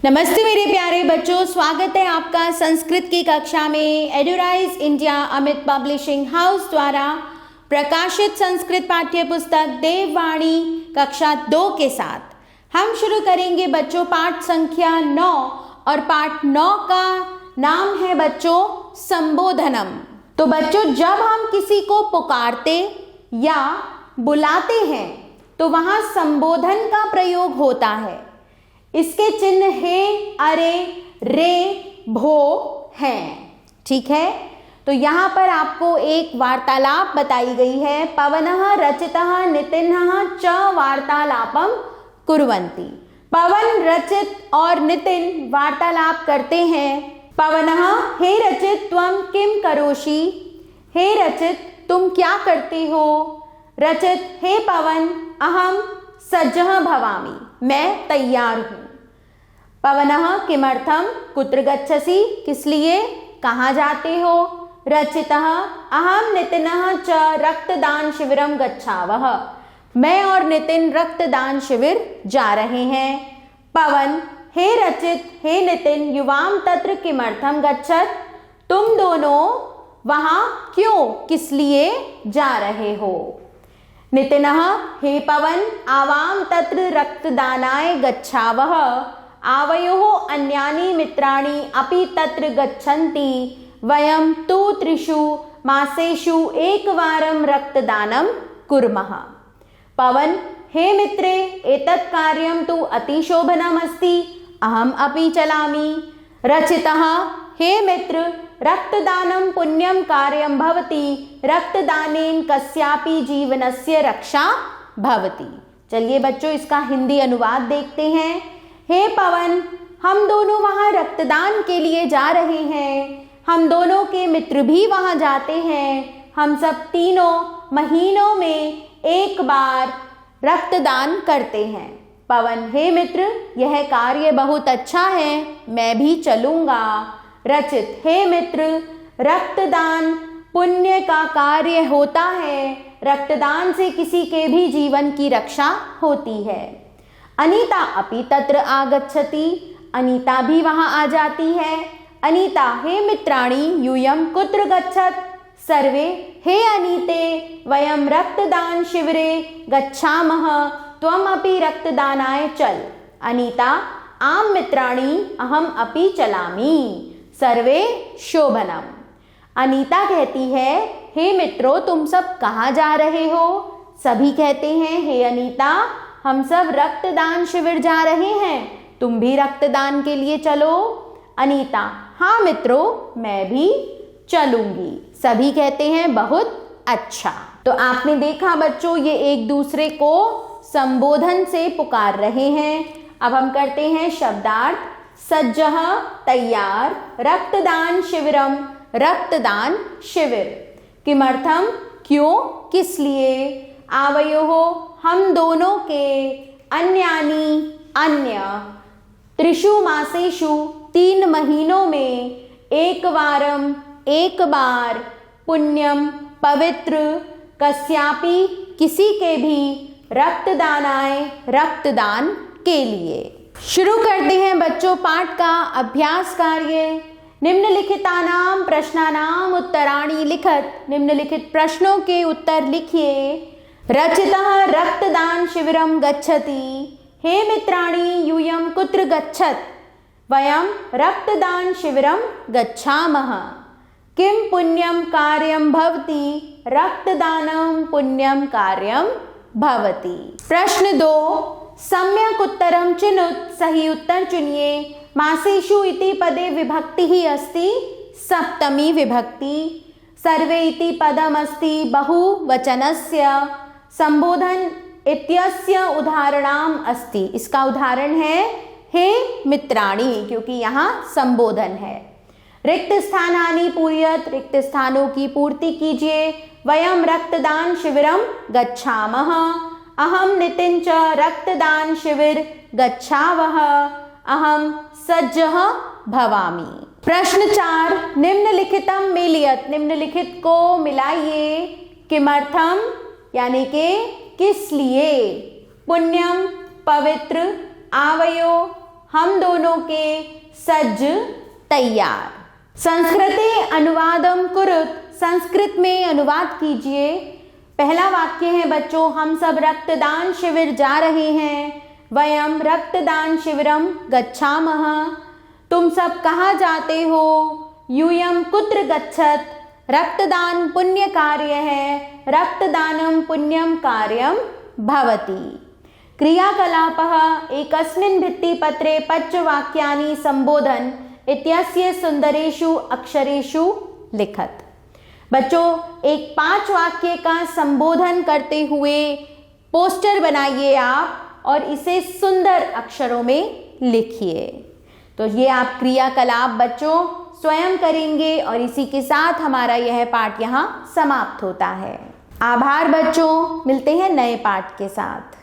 नमस्ते मेरे प्यारे बच्चों, स्वागत है आपका संस्कृत की कक्षा में। एडुराइज इंडिया अमित पब्लिशिंग हाउस द्वारा प्रकाशित संस्कृत पाठ्य पुस्तक देववाणी कक्षा 2 के साथ हम शुरू करेंगे बच्चों पाठ संख्या 9। और पाठ 9 का नाम है बच्चों संबोधनम। तो बच्चों जब हम किसी को पुकारते या बुलाते हैं तो वहां संबोधन का प्रयोग होता है। इसके चिन्ह हे, अरे, रे, भो हैं। ठीक है, तो यहाँ पर आपको एक वार्तालाप बताई गई है। पवनः रचितः नितिनः च वार्तालापम कुर्वन्ति। पवन, रचित और नितिन वार्तालाप करते हैं। पवनः, हे रचित त्वं किम करोषि। हे रचित तुम क्या करते हो। रचित, हे पवन, अहम सज्जः भवामि, मैं तैयार हूं। पवनः, किमर्थम, कुत्र गच्छसि, किस लिए, कहाँ जाते हो। रचितः, अहम नितिनः च रक्तदान शिविरम गच्छावः, मैं और नितिन रक्तदान शिविर जा रहे हैं। पवन, हे रचित, हे नितिन, युवाम तत्र किमर्थम गच्छत, तुम दोनों वहां क्यों, किस लिए जा रहे हो। नितिनः, हे पवन, आवाम तत्र रक्तदानाय गच्छावः, आवयोः अन्यानि मित्राणि अपि तत्र गच्छन्ति, वयं तु 3 मासेषु एकवारं रक्तदानं कुर्मः। पवन, हे मित्रे, एतत् कार्यं तु अतिशोभनम् अस्ति, अहम् अपि चलामि। रचितः, हे मित्र, रक्तदानं पुण्यं कार्यं भवति, रक्तदानेन कस्यापि जीवनस्य रक्षा भवति। चलिए बच्चों इसका हिंदी अनुवाद देखते हैं। हे पवन, हम दोनों वहाँ रक्तदान के लिए जा रहे हैं। हम दोनों के मित्र भी वहाँ जाते हैं। हम सब 3 महीनों में एक बार रक्तदान करते हैं। पवन, हे मित्र, यह कार्य बहुत अच्छा है, मैं भी चलूँगा। रचित, हे मित्र, रक्तदान पुण्य का कार्य होता है, रक्तदान से किसी के भी जीवन की रक्षा होती है। अनीता अपि तत्र आगच्छति, अनीता भी वहाँ आ जाती है। अनीता, हे मित्राणि, यूयं कुत्र गच्छत। सर्वे, हे अनीते, वयं रक्तदान शिविरे गच्छामः, त्वम् अपि रक्तदानाय चल। अनीता, आम मित्राणि, अहम अपि चलामि। सर्वे शोभनम। अनीता कहती है, हे मित्रों, तुम सब कहाँ जा रहे हो। सभी कहते हैं, हे अनीता, हम सब रक्तदान शिविर जा रहे हैं, तुम भी रक्तदान के लिए चलो। अनीता, हाँ मित्रों, मैं भी चलूंगी। सभी कहते हैं, बहुत अच्छा। तो आपने देखा बच्चों, ये एक दूसरे को संबोधन से पुकार रहे हैं। अब हम करते हैं शब्दार्थ। सज्जः, तैयार, रक्तदान शिविरम, रक्तदान शिविर। किमर्थम, क्यों, किस लिए। आवयोः, हम दोनों के। अन्यानि, अन्य। 3 मासेषु, 3 महीनों में। एकवारम, एक बार। पुण्यम, पवित्र। कस्यापि, किसी के भी। रक्तदानाय, रक्तदान के लिए। शुरू करते हैं बच्चों पाठ का अभ्यास कार्य। निम्नलिखितानां प्रश्नानां उत्तराणि लिखत। निम्नलिखित प्रश्नों के उत्तर लिखिए। रचितः रक्तदान शिविरं गच्छति। हे मित्राणि, यूयं कुत्र गच्छत। वयं रक्तदान शिविरं गच्छामः। किं पुण्यं कार्यं भवति। रक्तदानं पुण्यं कार्यं भवति। प्रश्न 2, सम्यक उत्तरं चिनुत। सही उत्तर चुनिए। मासेषु इति पदे विभक्तिः अस्ति, सप्तमी विभक्ति। सर्वे इति पदम् अस्ति बहुवचनस्य। संबोधन इत्यस्य उदाहरणम् अस्ति, इसका उदाहरण है हे मित्राणि, क्योंकि यहाँ संबोधन है। रिक्त स्थानानि पूरयत, रिक्त स्थानों की पूर्ति कीजिए। वयं रक्तदान शिविरं गच्छामः। अहम नितिन च रक्तदान शिविर गच्छावः। अहम सज्जः भवामि। प्रश्न 4, निम्नलिखितम मिलियत। निम्नलिखित को मिलाइए। किमर्थम, यानी कि किस लिए। पुण्यम, पवित्र। आवयो, हम दोनों के सज्ज तैयार। संस्कृते अनुवादम कुरुत, संस्कृत में अनुवाद कीजिए। पहला वाक्य है बच्चों, हम सब रक्तदान शिविर जा रहे हैं। वयम रक्तदान शिविरम गच्छामः, तुम सब कहाँ जाते हो। यूयम कुत्र गच्छत, रक्तदान पुण्य कार्य है। रक्तदानम पुण्यम कार्यम भवति। क्रियाकलापः एकस्मिन् भित्तिपत्रे पञ्चवाक्यानि संबोधन इत्यस्य सुंदरेषु अक्षरेषु लिखत। बच्चों, एक 5 वाक्य का संबोधन करते हुए पोस्टर बनाइए आप और इसे सुंदर अक्षरों में लिखिए। तो ये आप क्रियाकलाप बच्चों स्वयं करेंगे और इसी के साथ हमारा यह पाठ यहाँ समाप्त होता है। आभार बच्चों, मिलते हैं नए पाठ के साथ।